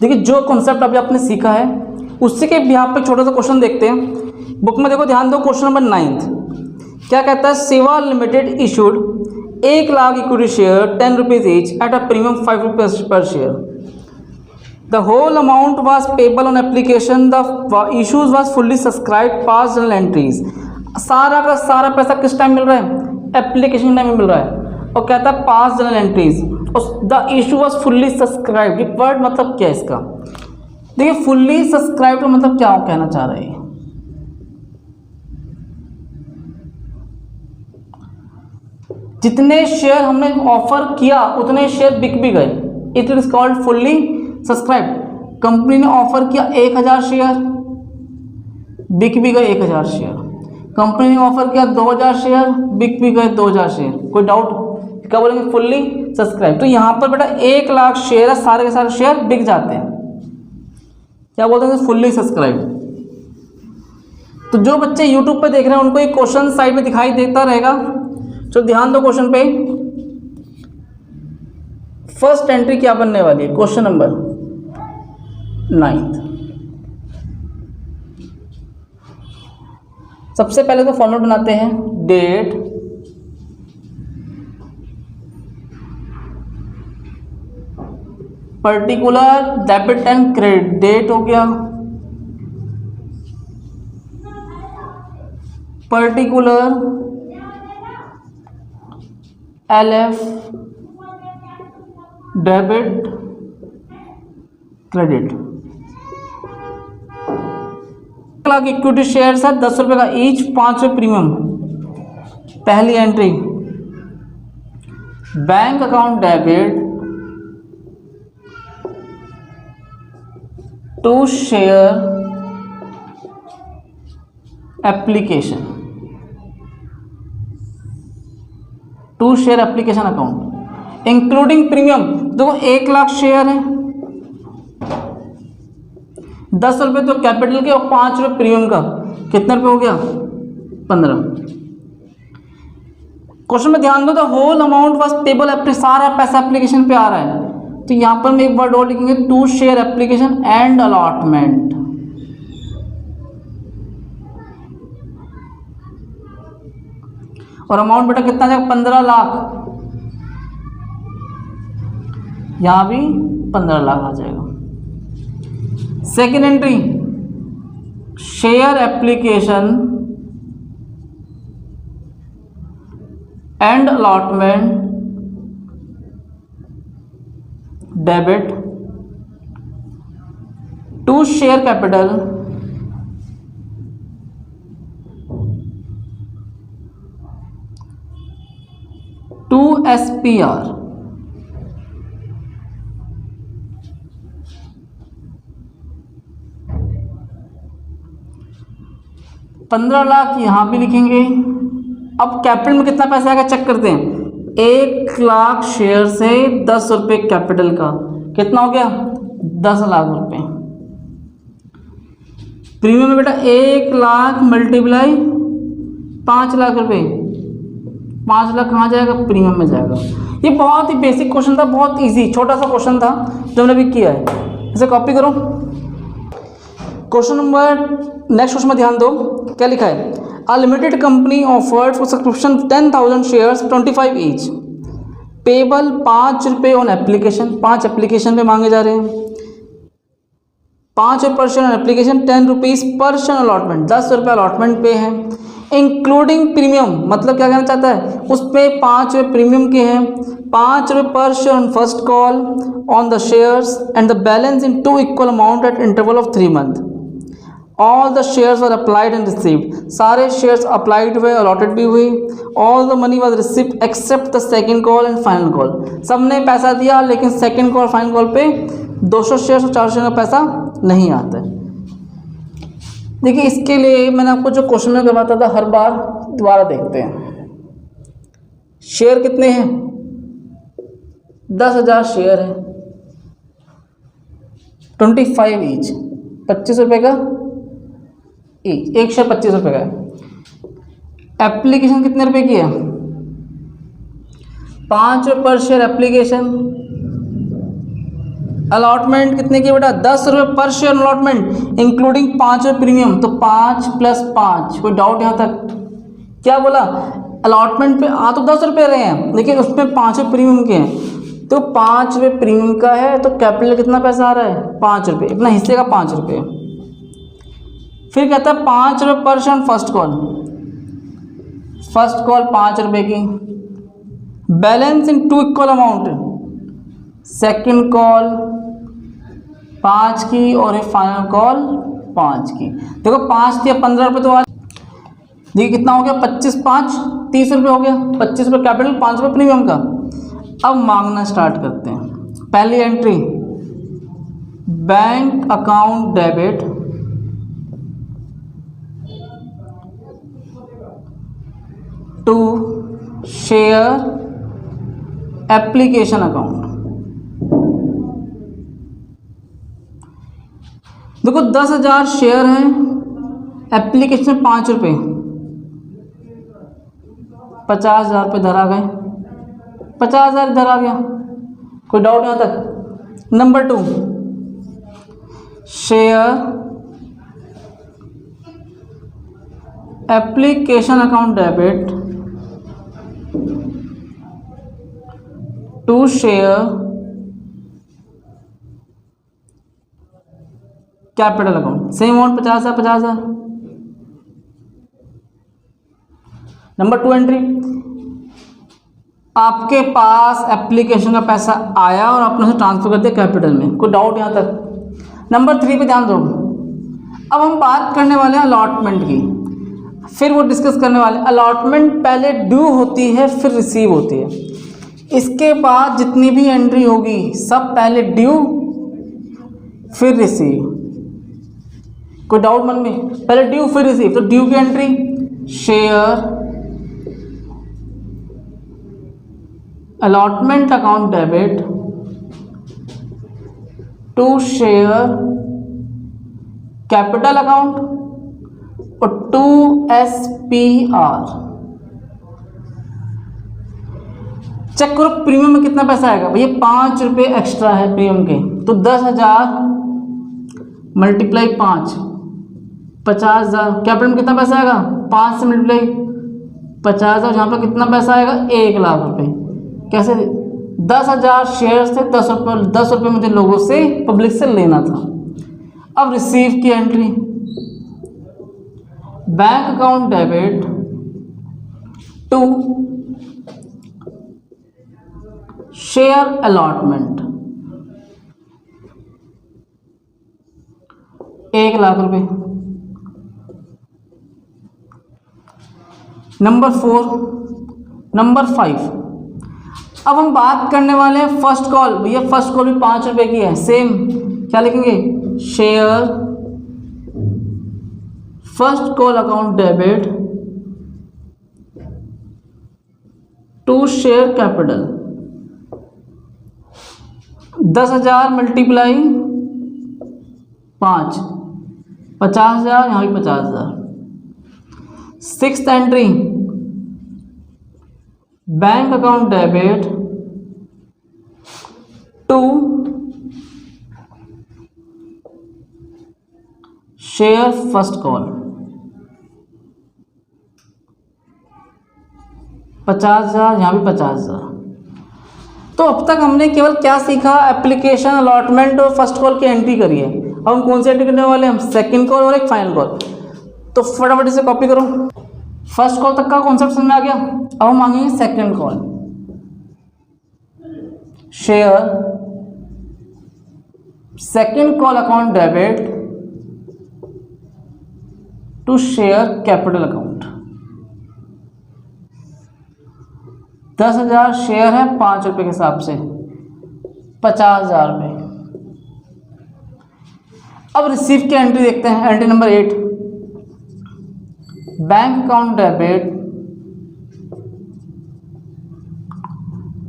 देखिए जो कॉन्सेप्ट अभी आपने सीखा है उसी के भी यहाँ पे छोटा सा क्वेश्चन देखते हैं। बुक में देखो, ध्यान दो, क्वेश्चन नंबर 9 क्या कहता है, Seva limited issued 1 lakh equity share 10 rupees each at a premium 5 rupees per share. The whole amount was payable on application, the issues was fully subscribe, pass general entries. सारा का सारा पैसा किस टाइम मिल रहा है, एप्लीकेशन टाइम में मिल रहा है। और कहता है pass general entries, the issue was fully subscribe. ये वर्ड मतलब क्या है इसका, देखिए फुल्ली सब्सक्राइब मतलब क्या कहना चाह रहे हैं, जितने शेयर हमने ऑफर किया उतने शेयर बिक भी गए, it is called fully subscribe. Company ने ऑफर किया 1000 शेयर, बिक भी गए 1000 शेयर। कंपनी ने ऑफर किया 2000 शेयर, बिक भी गए 2000 शेयर। कोई डाउट, क्या बोलेंगे, फुल्ली सब्सक्राइब। तो यहाँ पर बेटा 1 लाख शेयर है, सारे के सारे शेयर बिक जाते हैं, क्या बोलते हैं, फुल्ली सब्सक्राइब। तो जो बच्चे यूट्यूब पे देख रहे हैं उनको एक क्वेश्चन साइड में दिखाई देता रहेगा, तो ध्यान दो क्वेश्चन पे। फर्स्ट एंट्री क्या बनने वाली है, क्वेश्चन नंबर 9। सबसे पहले तो फॉर्मेट बनाते हैं, date, particular debit and credit. Date हो गया, particular LF, debit credit. 1 lakh equity shares है, 10 रुपये का ईच, 5 रुपये प्रीमियम। पहली entry, bank account debit to share application, to share application account including premium. देखो 1 लाख शेयर है, 10 रुपये तो कैपिटल के और 5 रुपये प्रीमियम का, कितने रुपये हो गया, 15। क्वेश्चन में ध्यान दो, the whole amount was payable, सारा पैसा एप्लीकेशन पे आ रहा है। तो यहां पर हम एक वर्ड और लिखेंगे, to share application and allotment. और अमाउंट बेटा कितना जाएगा, 15 लाख, यहां भी 15 लाख आ जाएगा। Second entry, share application and allotment debit to share capital to SPR। $15 lakh यहां भी लिखेंगे। अब कैपिटल में कितना पैसा आएगा चेक करते हैं, 1 लाख शेयर से 10 रुपये कैपिटल का, कितना हो गया, 10 लाख रुपए। प्रीमियम में बेटा 1 लाख मल्टीप्लाई 5 लाख रुपए, 5 लाख कहाँ जाएगा, प्रीमियम में जाएगा। ये बहुत ही बेसिक क्वेश्चन था, बहुत इजी छोटा सा क्वेश्चन था जो हमने अभी किया है। इसे कॉपी करो। क्वेश्चन नंबर, नेक्स्ट क्वेश्चन में ध्यान दो, क्या लिखा है, a limited company offered for subscription 10,000 shares 25 each, payable 5 रुपये ऑन एप्लीकेशन, 5 एप्लीकेशन पे मांगे जा रहे हैं, 5 रुपये पर शेयर ऑन एप्लीकेशन, 10 रुपीज़ पर शेयर अलॉटमेंट, 10 रुपये अलॉटमेंट पे है, इंक्लूडिंग प्रीमियम। मतलब क्या कहना चाहता है, उस पर 5 रुपये प्रीमियम के हैं, 5 रुपये पर share on first call on the shares and the balance in 2 equal amount at interval of 3 month. All the shares were applied and received, सारे शेयर्स अप्लाइड हुए, अलॉटेड भी हुई। All the money was received accept the second call and final call, सबने पैसा दिया लेकिन second call final call पे 200 shares और 400 का पैसा नहीं आता है। देखिए इसके लिए मैंने आपको जो क्वेश्चन में करवाता था हर बार दोबारा देखते हैं। शेयर कितने हैं, 10,000 शेयर है, 25 ईच, 25 रुपये का ईच, एक शेयर 25 रुपये का है। एप्लीकेशन कितने रुपए की है, 5 रुपये पर शेयर एप्लीकेशन, अलॉटमेंट कितने की बेटा? 10 रुपये पर शेयर अलॉटमेंट इंक्लूडिंग 5 रुपये प्रीमियम, तो 5 + 5। कोई डाउट यहाँ तक? क्या बोला? अलॉटमेंट पे आ तो 10 रुपये रहे हैं, लेकिन उसमें 5 रुपये प्रीमियम के हैं, तो 5 रुपये प्रीमियम का है, तो कैपिटल कितना पैसा आ रहा है? 5 रुपये, अपना हिस्से का 5 रुपये। फिर कहता है 5 रुपये पर share first call, first call 5 रुपये की, बैलेंस इन 2 इक्वल अमाउंट, सेकंड कॉल 5 की और ये फाइनल कॉल 5 की। देखो 5 थी, 15 रुपये तो आज देखिए कितना हो गया? 25 × 5 = 30 रुपये हो गया। 25 रुपये कैपिटल, 5 रुपये प्रीमियम का। अब मांगना स्टार्ट करते हैं। पहली entry, bank account debit to share application account. देखो 10,000 शेयर हैं, एप्लीकेशन 5 रुपये, 50,000 रुपये धरा गए, 50,000 इधर आ गया। कोई डाउट यहाँ तक? Number 2, share application account debit to share capital account, same amount 50,000 50,000। Number 2 entry, आपके पास एप्लीकेशन का पैसा आया और आपने उसे ट्रांसफर कर दिया कैपिटल में। कोई डाउट यहाँ तक? नंबर 3 पे ध्यान दो। अब हम बात करने वाले हैं अलॉटमेंट की, फिर वो डिस्कस करने वाले। अलॉटमेंट पहले ड्यू होती है, फिर रिसीव होती है। इसके बाद जितनी भी एंट्री होगी सब पहले ड्यू फिर रिसीव। कोई डाउट मन में? पहले ड्यू फिर रिसीव, तो ड्यू की entry, share allotment account debit to share capital account और टू SPR। चेक करो प्रीमियम में कितना पैसा आएगा भैया? 5 रुपये एक्स्ट्रा है प्रीमियम के, तो 10,000 × 5 50,000। कैपिटल में कितना पैसा आएगा? 5 से मल्टीप्लाई 50,000, जहाँ पर कितना पैसा आएगा? 1 लाख रुपए। कैसे? 10,000 शेयर थे, 10 रुपये मुझे लोगों से, पब्लिक से लेना था। अब रिसीव की entry, bank account debit to share allotment 1 lakh रुपए। नंबर 4, नंबर 5, अब हम बात करने वाले हैं फर्स्ट कॉल। भैया फर्स्ट कॉल भी 5 रुपये की है, सेम क्या लिखेंगे? Share first call account debit to share capital, 10,000 × 5 50,000, यहाँ भी 50,000। 6th entry, bank account debit to share first call, 50,000, यहाँ भी 50,000। तो अब तक हमने केवल क्या सीखा? एप्लीकेशन, अलॉटमेंट और फर्स्ट कॉल की एंट्री करी है। अब हम कौन सी एंट्री करने वाले हैं? हम सेकंड कॉल और एक फाइनल कॉल। तो फटाफट इसे कॉपी करो। फर्स्ट कॉल तक का कॉन्सेप्ट समझ में आ गया। अब हम मांगेंगे second call, share second call account debit to share capital account. 10,000 share है, 5 रुपये के हिसाब से 50,000 रुपये। अब रिसीव की एंट्री देखते हैं। Entry number 8, bank account debit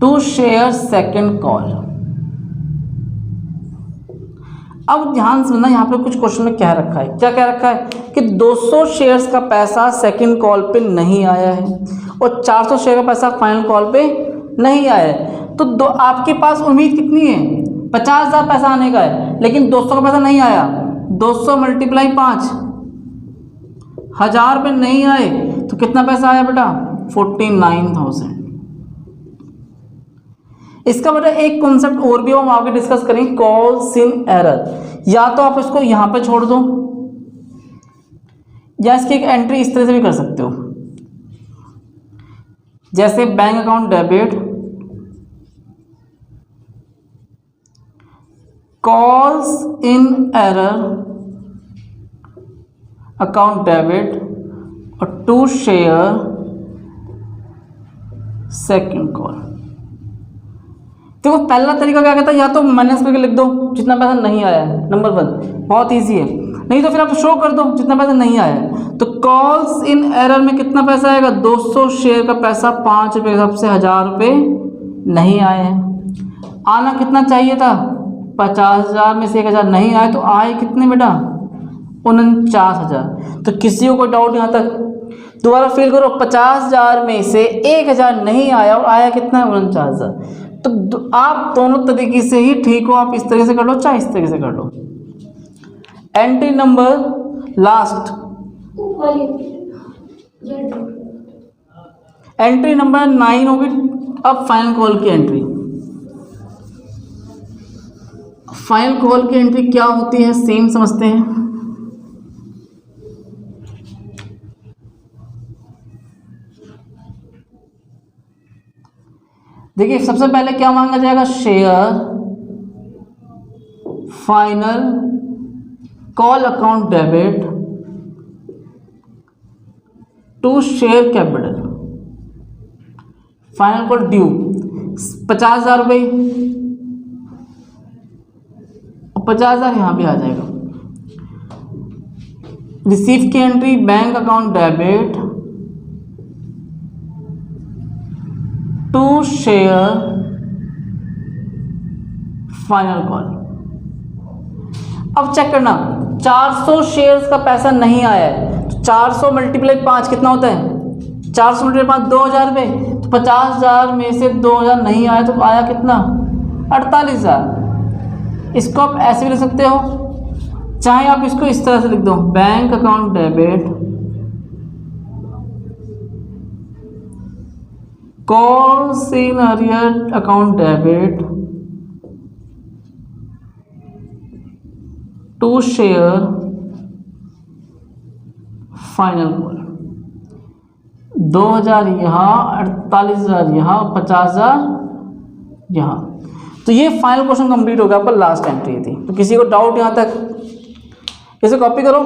to share second call. अब ध्यान से सुनना, यहाँ पे कुछ क्वेश्चन में क्या रखा है? क्या क्या रखा है कि 200 शेयर्स का पैसा सेकंड कॉल पे नहीं आया है और 400 शेयर का पैसा फाइनल कॉल पे नहीं आया है। तो आपके पास उम्मीद कितनी है? 50,000 पैसा आने का है, लेकिन 200 का पैसा नहीं आया। 200 मल्टीप्लाई 5, 1000 रुपये नहीं आए तो कितना पैसा आया बेटा? 49,000। इसका बेटा एक कॉन्सेप्ट और भी हम आगे डिस्कस करेंगे, कॉल सिन एरर। या तो आप इसको यहां पे छोड़ दो, या इसकी एक एंट्री इस तरह से भी कर सकते हो, जैसे बैंक अकाउंट डेबिट, कॉल्स इन एरर अकाउंट डेबिट और टू शेयर सेकंड कॉल। देखो पहला तरीका क्या कहता है, या तो माइनस करके लिख दो जितना पैसा नहीं आया है, नंबर 1, बहुत इजी है। नहीं तो फिर आप शो कर दो जितना पैसा नहीं आया है। तो कॉल्स इन एरर में कितना पैसा आएगा? 200 शेयर का पैसा 5 रुपये के हिसाब से 1000 रुपये नहीं आए हैं। आना कितना चाहिए था? 50,000 में से 1,000 नहीं आए, तो आए कितने बेटा? 49,000। तो किसी को कोई डाउट यहाँ तक? दोबारा फील करो, 50,000 में से 1,000 नहीं आया और आया कितना है? 49,000। तो आप दोनों तरीके से ही ठीक हो, आप इस तरह से कर लो चाहे इस तरह से कर लो। Entry number last, entry number 9 होगी। अब फाइनल कॉल की एंट्री। फाइनल कॉल की एंट्री क्या होती है, सेम समझते हैं। देखिए सबसे पहले क्या मांगा जाएगा? Share final call account debit to share capital, final call due 50,000 रुपये, 50,000 यहां पे आ जाएगा। रिसीव की entry bank account debit to share final call. अब चेक करना, 400 शेयर्स का पैसा नहीं आया है, तो 400 मल्टीप्लाई 5 कितना होता है? 400 मल्टीप्लाई 5 2,000 रुपये। तो 50,000 में से 2,000 नहीं आया तो आया कितना? 48,000। इसको आप ऐसे भी लिख सकते हो, चाहे आप इसको इस तरह से लिख दो, bank account debit calls in arrear account debit to share final call. 2,000 यहाँ, 48,000 यहाँ, 50,000 यहाँ। तो ये फाइनल क्वेश्चन कंप्लीट हो गया, आपका लास्ट एंट्री थी। तो किसी को डाउट यहाँ तक? इसे कॉपी करो।